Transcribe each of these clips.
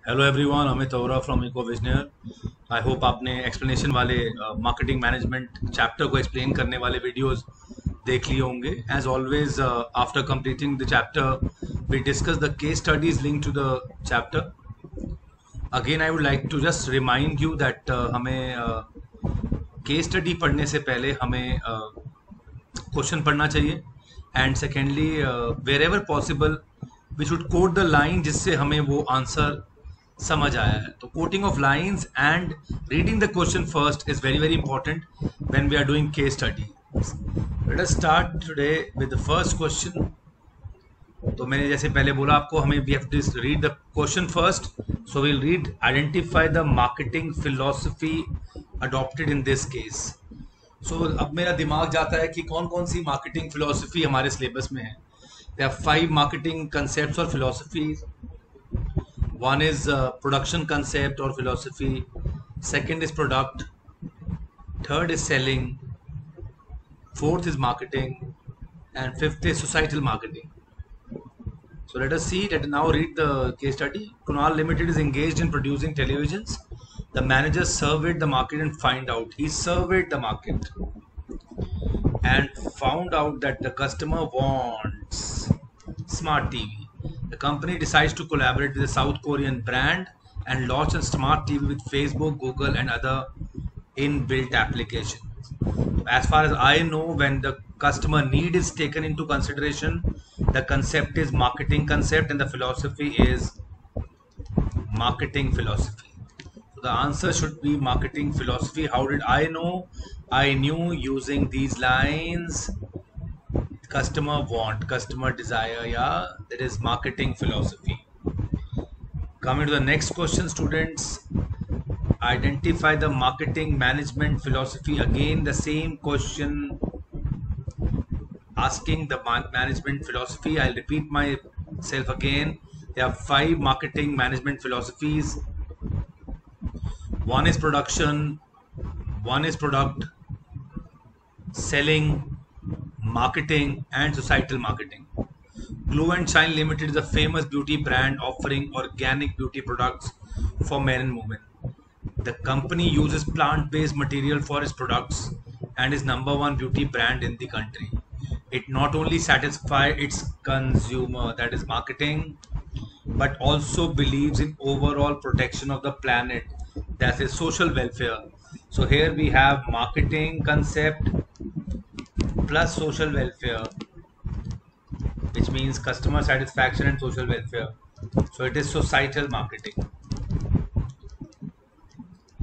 Hello everyone, Amit Arora from Eco Visioner. I hope आपने explanation वाले marketing management chapter को explain करने वाले वीडियोस देख लिए होंगे। As always, after completing the chapter we discuss the case studies link to the chapter. Again I would like to just remind you that हमें case study पढ़ने से पहले हमें क्वेश्चन पढ़ना चाहिए, and secondly wherever possible we should quote the line जिससे हमें वो आंसर समझ आया है। तो quoting of lines and reading the question first is very very important when we are doing case study. Let us start today with the first question. तो मैंने जैसे पहले बोला आपको, हमें we have to read the question first. So we'll read identify the marketing philosophy adopted in this case. So अब मेरा दिमाग जाता है कि कौन कौन सी मार्केटिंग फिलॉसफी हमारे सिलेबस में है। There are 5 marketing concepts or philosophies. One is production concept or philosophy. Second is product. Third is selling. Fourth is marketing. And fifth is societal marketing. So let us see. Let us now read the case study. Kunal Limited is engaged in producing televisions. The manager surveyed the market and find out. He surveyed the market and found out that the customer wants smart TV. The company decides to collaborate with a South Korean brand and launch a smart TV with Facebook, Google, and other inbuilt applications. As far as I know, when the customer need is taken into consideration, the concept is marketing concept and the philosophy is marketing philosophy. So the answer should be marketing philosophy. How did I know? I knew using these lines. Customer want, customer desire, yeah, that is marketing philosophy. Coming to the next question, students, identify the marketing management philosophy. Again, the same question asking the management philosophy. I'll repeat myself again. There are 5 marketing management philosophies. One is production, one is product, selling, marketing, and societal marketing. Glow and Shine Limited is a famous beauty brand offering organic beauty products for men and women. The company uses plant-based material for its products and is #1 beauty brand in the country. It not only satisfies its consumer, that is marketing, but also believes in overall protection of the planet, that is social welfare. So here we have marketing concept plus social welfare, which means customer satisfaction and social welfare. So it is societal marketing.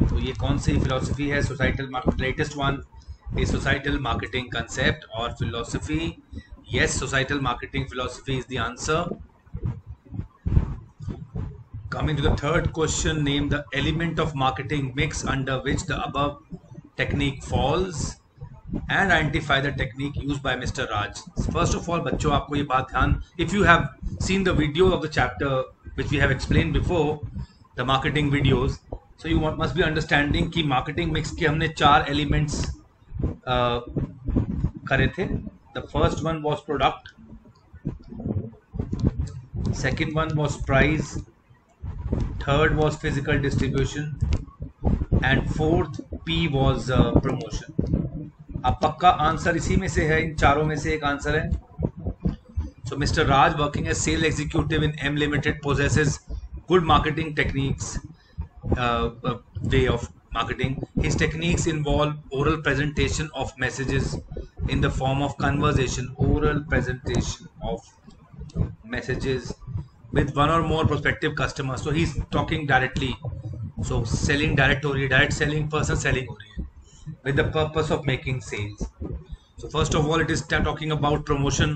तो ये कौन सी philosophy है? Societal market, latest one is societal marketing concept और philosophy. Yes, societal marketing philosophy is the answer. Coming to the third question, name the element of marketing mix under which the above technique falls and identify the technique used by Mr. Raj. First of all, बच्चों आपको ये बात ध्यान, if you have seen the video of the chapter which we have explained before, the marketing videos, so you must be understanding कि marketing mix के हमने 4 elements करे थे. The first one was product, second one was price, third was physical distribution, and fourth P was promotion. अब पक्का answer इसी में से है, इन चारों में से एक आंसर है. So Mr. Raj, working as sales executive in M Limited, possesses good marketing techniques, way of marketing. His techniques involve oral presentation of messages in the form of conversation, oral presentation of messages with one or more prospective customers. So he's talking directly. So selling direct हो रही है, direct selling, person selling हो रही है, with the purpose of making sales. So first of all, it is talking about promotion.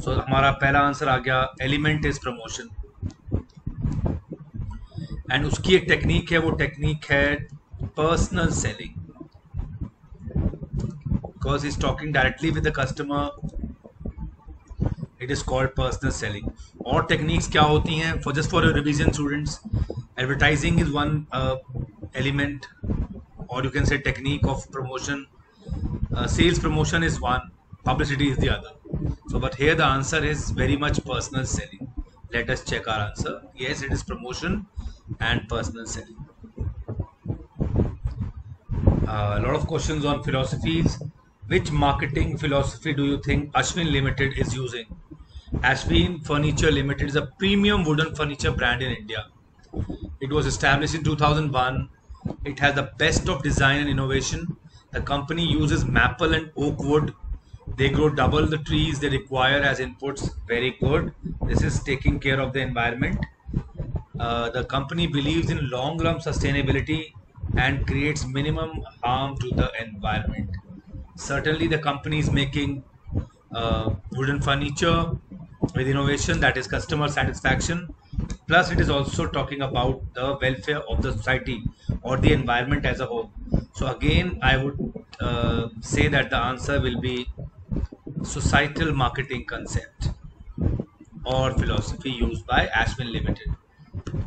So हमारा पहला answer आ गया, element is promotion. And उसकी एक टेक्निक है, वो टेक्निक है personal selling, because is talking directly with the customer, it is called personal selling. और techniques क्या होती हैं? For just for revision students, advertising is one element, और you can say technique of promotion. Sales promotion is one, publicity is the other. So but here the answer is very much personal selling. Let us check our answer. Yes, it is promotion. and personal selling. A lot of questions on philosophies. Which marketing philosophy do you think Ashwin Limited is using? Ashwin Furniture Limited is a premium wooden furniture brand in India. It was established in 2001. It has the best of design and innovation. The company uses maple and oak wood. They grow double the trees they require as inputs. Very good. This is taking care of the environment. The company believes in long run sustainability and creates minimum harm to the environment. Certainly, the company is making wooden furniture with innovation, that is customer satisfaction. Plus, it is also talking about the welfare of the society or the environment as a whole. So, again, I would say that the answer will be societal marketing concept or philosophy used by Ashwin Limited.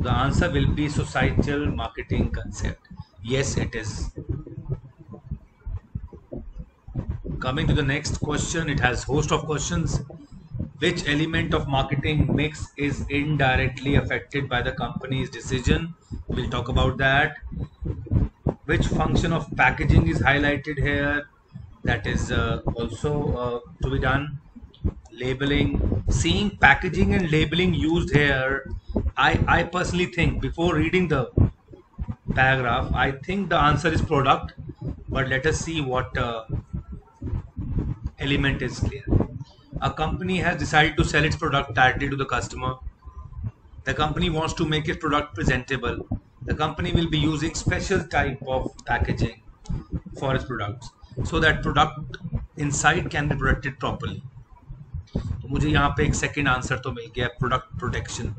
The answer will be societal marketing concept. Yes, it is. Coming to the next question, it has host of questions. Which element of marketing mix is indirectly affected by the company's decision? We'll talk about that. Which function of packaging is highlighted here? That is also to be done. Labeling. Seeing packaging and labeling used here, I personally think before reading the paragraph, I think the answer is product, but let us see what element is clear. A company has decided to sell its product directly to the customer. The company wants to make its product presentable. The company will be using special type of packaging for its products so that product inside can be protected properly. तो मुझे यहाँ पे एक second answer तो मिल गया, product protection.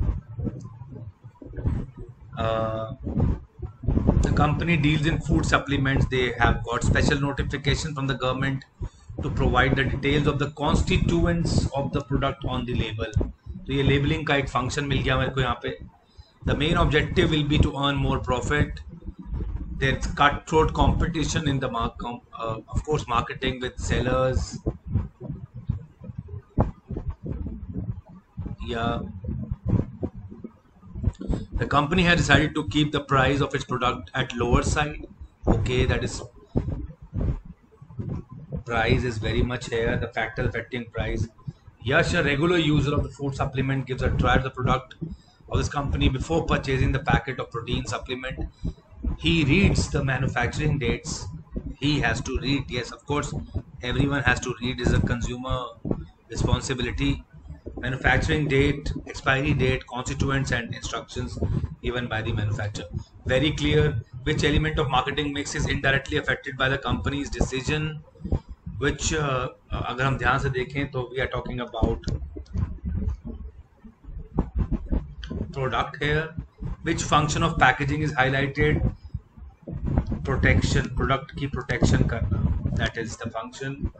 The company deals in food supplements. They have got special notification from the government to provide the details of the constituents of the product on the label. तो ये labeling का एक function मिल गया मेरे को यहाँ पे. The main objective will be to earn more profit. There's cutthroat competition in the of course, marketing with sellers. Yeah. The company has decided to keep the price of its product at lower side. Okay, that is, price is very much here, the factor affecting price. Yash, a regular user of the food supplement, gives a try to the product of this company before purchasing the packet of protein supplement. He reads the manufacturing dates. He has to read. Yes, of course, everyone has to read. Is a consumer responsibility. Manufacturing date, expiry date, constituents and instructions given by the manufacturer. Very clear. Which element of marketing mix is indirectly affected by the company's decision? Which अगर हम ध्यान से देखें तो we are talking about product here. Which function of packaging is highlighted? Protection, product की protection करना, that is the function.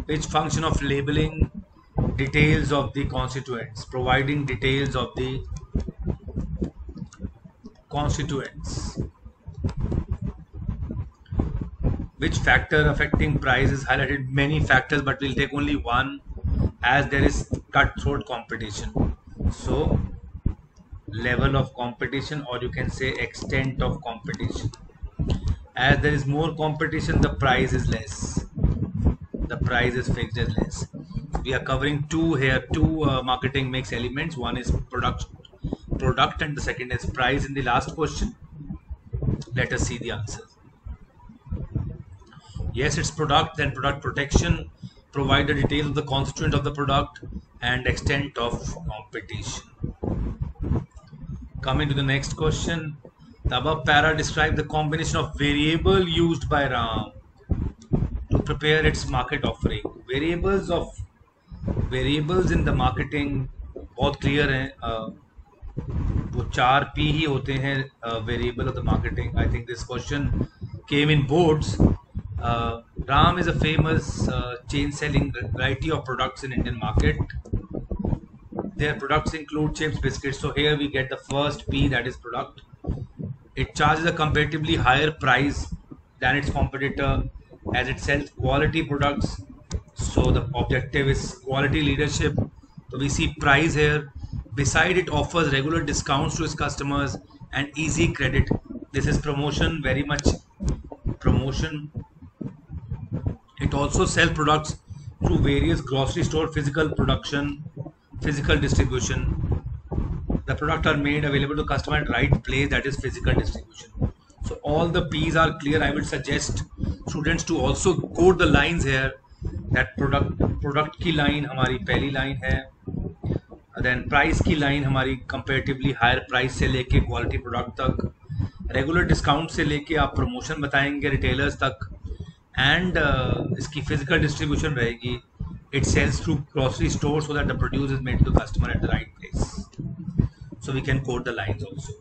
Which function of labeling? Details of the constituents, providing details of the constituents. Which factor affecting price is highlighted? Many factors, but we'll take only one, as there is cutthroat competition. So level of competition, or you can say extent of competition. As there is more competition, the price is less. The price is fixed as less. We are covering two marketing mix elements. One is product, and the second is price in the last question. Let us see the answer. Yes, it's product, then product protection, provide the details of the constituent of the product and extent of competition. Coming to the next question, the above para describe the combination of variable used by RAM to prepare its market offering. Variables in the marketing बहुत clear हैं. वो 4 P ही होते हैं, variable of the marketing. I think this question came in boards. RAM is a famous chain selling variety of products in Indian market. Their products include chips, biscuits. So here we get the first P, that is product. It charges a comparatively higher price than its competitor as it sells quality products. So the objective is quality leadership. So we see price here. Beside, it offers regular discounts to its customers and easy credit. This is promotion, very much promotion. It also sells products through various grocery store, physical production, physical distribution. The products are made available to customer at right place, that is physical distribution. So all the P's are clear. I would suggest students to also code the lines here. That product की line हमारी पहली line है. Then price की line हमारी comparatively higher price से लेके quality product तक, regular discount से लेके आप promotion बताएंगे retailers तक, and इसकी physical distribution रहेगी. It sells through grocery stores so that the produce is made to the customer at the right place. So we can code the lines also.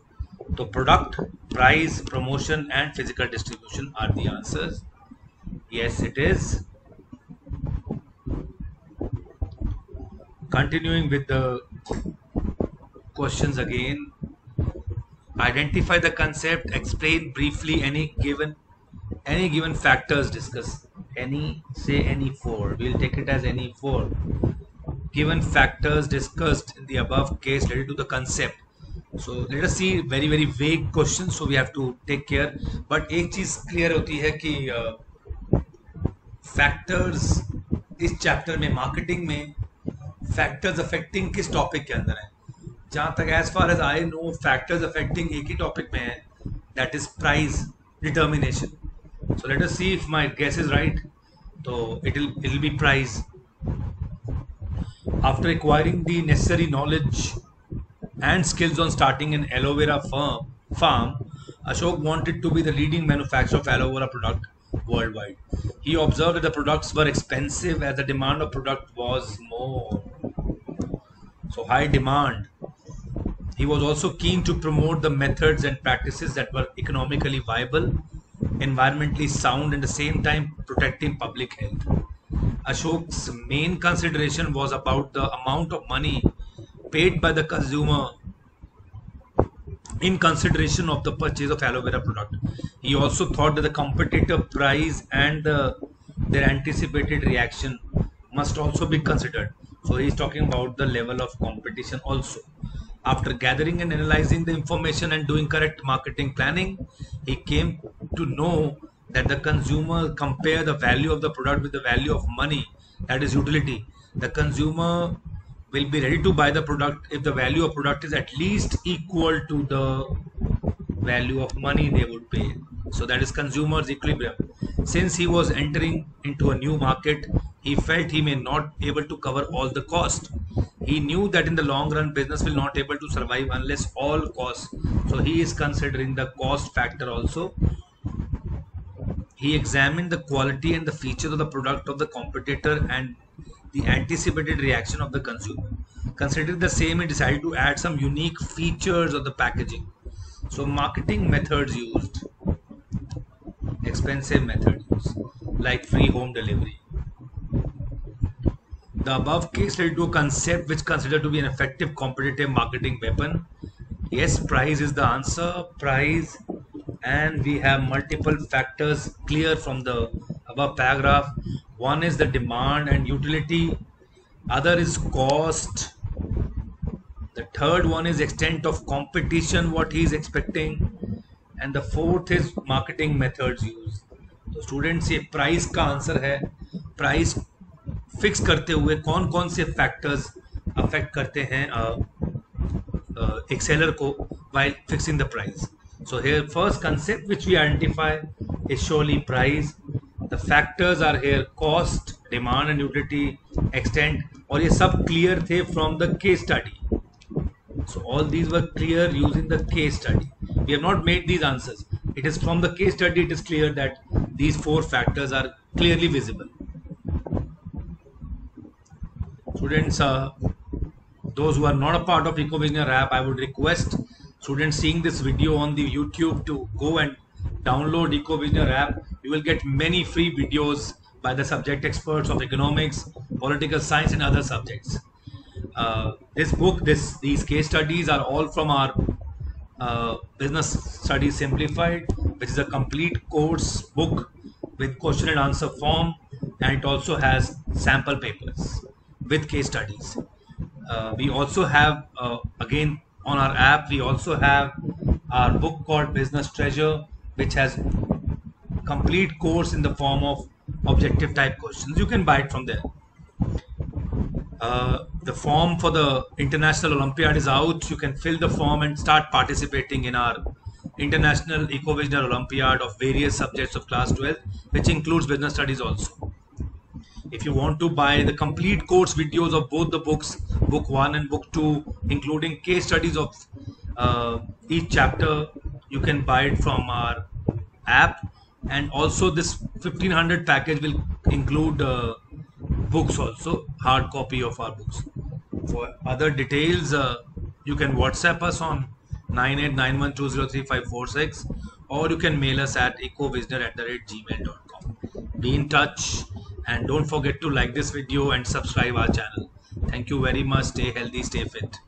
So product, price, promotion and physical distribution are the answers. Yes, it is. Continuing with the questions again. Identify the concept, explain briefly any given factors, discuss any four. We'll take it as any four. Given factors discussed in the above case related to the concept. So let us see very vague questions, so we have to take care. But एक चीज clear होती है कि factors इस chapter में marketing में factors affecting किस topic के अंदर है. जहाँ तक as far as I know factors affecting एक ही topic में है, that is price determination. So let us see if my guess is right. So it'll be price. After acquiring the necessary knowledge and skills on starting an aloe vera farm, Ashok wanted to be the leading manufacturer of aloe vera product worldwide. He observed that the products were expensive as the demand of product was more. So high demand. He was also keen to promote the methods and practices that were economically viable, environmentally sound, and at the same time protecting public health. Ashok's main consideration was about the amount of money paid by the consumer in consideration of the purchase of aloe vera product. He also thought that the competitor price and their anticipated reaction must also be considered. So he is talking about the level of competition also. After gathering and analyzing the information and doing correct marketing planning, he came to know that the consumer compare the value of the product with the value of money, that is utility. The consumer will be ready to buy the product if the value of product is at least equal to the value of money they would pay. So that is consumer's equilibrium. Since he was entering into a new market, he felt he may not able to cover all the cost. He knew that in the long run business will not able to survive unless all costs. So he is considering the cost factor also. He examined the quality and the features of the product of the competitor and the anticipated reaction of the consumer. Considering the same, he decided to add some unique features of the packaging. So marketing methods used, expensive method used, like free home delivery. The above case led to a concept which considered to be an effective competitive marketing weapon. Yes, price is the answer, price, and we have multiple factors clear from the above paragraph. One is the demand and utility, other is cost, the third one is extent of competition, what he is expecting, and the fourth is marketing methods used. तो students ये price का answer है. Price fix करते हुए कौन कौन से factors affect करते हैं एक सेलर को while fixing the price. So here first concept which we identify is surely price. The factors are here cost, demand and utility, extent, और ये सब clear थे from the case study. So all these were clear using the case study. We have not made these answers. It is from the case study it is clear that these four factors are clearly visible. Students, those who are not a part of EcoVisioneer app, I would request students seeing this video on the YouTube to go and download EcoVisioneer app. You will get many free videos by the subject experts of economics, political science and other subjects. This book, these case studies are all from our Business Studies Simplified, which is a complete course book with question and answer form, and it also has sample papers with case studies. We also have, again, on our app, we also have our book called Business Treasure, which has complete course in the form of objective type questions. You can buy it from there. The form for the International Olympiad is out. You can fill the form and start participating in our International Ecovisionary Olympiad of various subjects of class 12, which includes business studies also. If you want to buy the complete course videos of both the books, book 1 and book 2, including case studies of each chapter, you can buy it from our app. And also this 1500 package will include books also, hard copy of our books. For other details, you can WhatsApp us on 9891203546, or you can mail us at ecovisioner@gmail.com. Be in touch, and don't forget to like this video and subscribe our channel. Thank you very much. Stay healthy, stay fit.